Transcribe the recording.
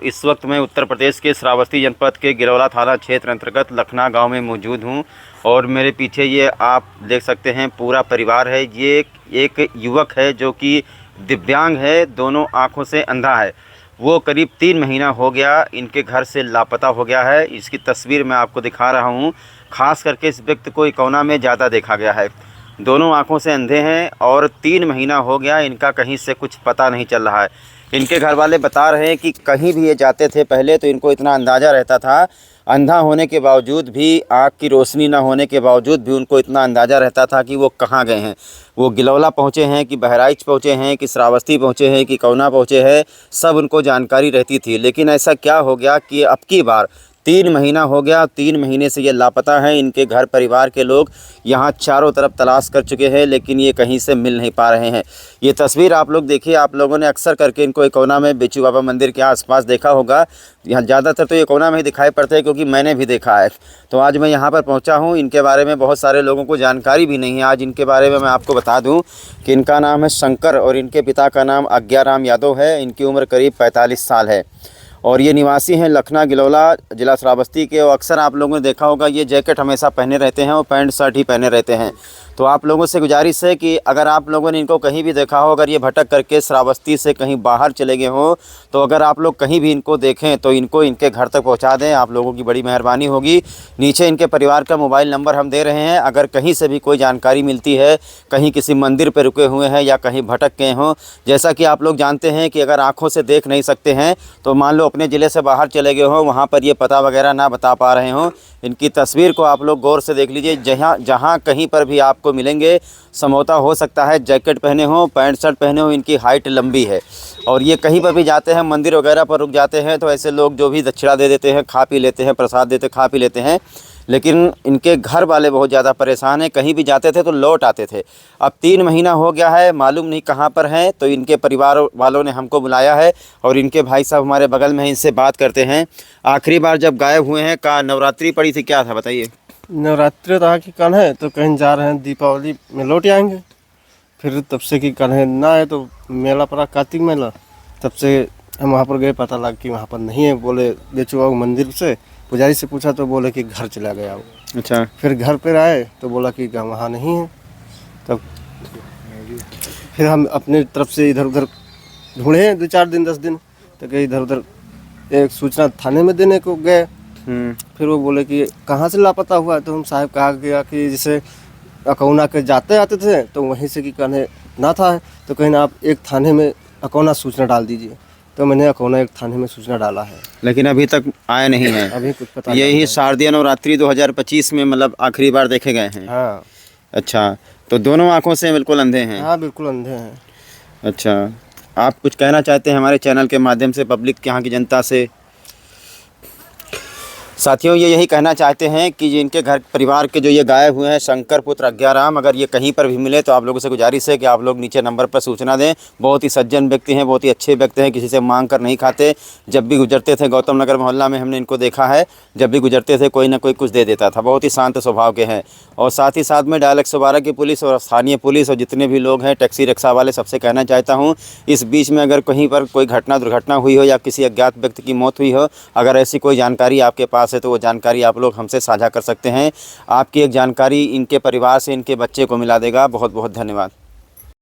इस वक्त मैं उत्तर प्रदेश के श्रावस्ती जनपद के गिरौला थाना क्षेत्र अंतर्गत लखना गांव में मौजूद हूं और मेरे पीछे ये आप देख सकते हैं पूरा परिवार है। ये एक युवक है जो कि दिव्यांग है, दोनों आँखों से अंधा है। वो करीब 3 महीना हो गया इनके घर से लापता हो गया है। इसकी तस्वीर मैं आपको दिखा रहा हूँ। ख़ास करके इस व्यक्ति को कोना में ज़्यादा देखा गया है। दोनों आँखों से अंधे हैं और 3 महीना हो गया इनका कहीं से कुछ पता नहीं चल रहा है। इनके घर वाले बता रहे हैं कि कहीं भी ये जाते थे पहले तो इनको इतना अंदाज़ा रहता था, अंधा होने के बावजूद भी, आँख की रोशनी ना होने के बावजूद भी उनको इतना अंदाज़ा रहता था कि वो कहाँ गए हैं। वो गिलौला पहुँचे हैं कि बहराइच पहुँचे हैं कि श्रावस्ती पहुँचे हैं कि कोना पहुँचे हैं, सब उनको जानकारी रहती थी। लेकिन ऐसा क्या हो गया कि अब की बार 3 महीना हो गया, 3 महीने से ये लापता हैं। इनके घर परिवार के लोग यहाँ चारों तरफ तलाश कर चुके हैं लेकिन ये कहीं से मिल नहीं पा रहे हैं। ये तस्वीर आप लोग देखिए, आप लोगों ने अक्सर करके इनको कोना में बिच्छू बाबा मंदिर के आसपास देखा होगा। यहाँ ज़्यादातर तो ये कोना में ही दिखाई पड़ते हैं क्योंकि मैंने भी देखा है। तो आज मैं यहाँ पर पहुँचा हूँ। इनके बारे में बहुत सारे लोगों को जानकारी भी नहीं है। आज इनके बारे में मैं आपको बता दूँ कि इनका नाम है शंकर और इनके पिता का नाम आज्ञाराम यादव है। इनकी उम्र करीब 45 साल है और ये निवासी हैं लखना गिलौला जिला श्रावस्ती के। और अक्सर आप लोगों ने देखा होगा ये जैकेट हमेशा पहने रहते हैं और पैंट शर्ट ही पहने रहते हैं। तो आप लोगों से गुजारिश है कि अगर आप लोगों ने इनको कहीं भी देखा हो, अगर ये भटक करके श्रावस्ती से कहीं बाहर चले गए हों, तो अगर आप लोग कहीं भी इनको देखें तो इनको इनके घर तक पहुंचा दें। आप लोगों की बड़ी मेहरबानी होगी। नीचे इनके परिवार का मोबाइल नंबर हम दे रहे हैं। अगर कहीं से भी कोई जानकारी मिलती है, कहीं किसी मंदिर पर रुके हुए हैं या कहीं भटक गए हों, जैसा कि आप लोग जानते हैं कि अगर आँखों से देख नहीं सकते हैं तो मान लो अपने ज़िले से बाहर चले गए हों, वहाँ पर ये पता वगैरह ना बता पा रहे हों, इनकी तस्वीर को आप लोग गौर से देख लीजिए। जहाँ कहीं पर भी आपको मिलेंगे, समझौता हो सकता है जैकेट पहने हो, पैंट शर्ट पहने हो, इनकी हाइट लंबी है और ये कहीं पर भी जाते हैं, मंदिर वगैरह पर रुक जाते हैं तो ऐसे लोग जो भी दक्षिणा दे देते हैं, खा पी लेते हैं, प्रसाद देते खा पी लेते हैं। लेकिन इनके घर वाले बहुत ज़्यादा परेशान हैं। कहीं भी जाते थे तो लौट आते थे। अब 3 महीना हो गया है, मालूम नहीं कहाँ पर हैं। तो इनके परिवार वालों ने हमको बुलाया है और इनके भाई साहब हमारे बगल में हैं, इनसे बात करते हैं। आखिरी बार जब गायब हुए हैं का नवरात्रि पड़ी थी, क्या था बताइए? नवरात्रि तो कि कल है तो कहीं जा रहे हैं, दीपावली में लौट आएंगे। फिर तब से कि कल है ना है तो मेला पड़ा, कार्तिक मेला, तब से हम वहाँ पर गए। पता लगा कि वहाँ पर नहीं है। बोले बेचू बाबू मंदिर से पुजारी से पूछा तो बोले कि घर चला गया वो। अच्छा। फिर घर पर आए तो बोला कि वहाँ नहीं है। तब फिर हम अपने तरफ से इधर उधर ढूंढे 2-4 दिन 10 दिन तक, इधर उधर एक सूचना थाने में देने को गए। फिर वो बोले कि कहाँ से लापता हुआ है। तो हम साहब कहा गया कि जैसे अकौना के जाते आते थे तो वहीं से कि कहने ना था तो कहीं ना आप एक थाने में अकौना सूचना डाल दीजिए। तो मैंने अकौना एक थाने में सूचना डाला है, लेकिन अभी तक आया नहीं है। अभी कुछ पता यही शारदीय नवरात्रि 2025 में मतलब आखिरी बार देखे गए हैं। हाँ। अच्छा, तो दोनों आँखों से बिल्कुल अंधे हैं? हाँ बिल्कुल अंधे हैं। अच्छा, आप कुछ कहना चाहते हैं हमारे चैनल के माध्यम से पब्लिक के यहाँ की जनता से? साथियों, ये यही कहना चाहते हैं कि इनके घर परिवार के जो ये गायब हुए हैं शंकर पुत्र आज्ञाराम, अगर ये कहीं पर भी मिले तो आप लोगों से गुजारिश है कि आप लोग नीचे नंबर पर सूचना दें। बहुत ही सज्जन व्यक्ति हैं, बहुत ही अच्छे व्यक्ति हैं, किसी से मांग कर नहीं खाते। जब भी गुजरते थे गौतम नगर मोहल्ला में हमने इनको देखा है, जब भी गुजरते थे कोई ना कोई कुछ दे देता था। बहुत ही शांत स्वभाव के हैं। और साथ ही साथ में डायल 112 की पुलिस और स्थानीय पुलिस और जितने भी लोग हैं टैक्सी रिक्शा वाले, सबसे कहना चाहता हूँ इस बीच में अगर कहीं पर कोई दुर्घटना हुई हो या किसी अज्ञात व्यक्ति की मौत हुई हो, अगर ऐसी कोई जानकारी आपके पास है तो वो जानकारी आप लोग हमसे साझा कर सकते हैं। आपकी एक जानकारी इनके परिवार से इनके बच्चे को मिला देगा। बहुत बहुत धन्यवाद।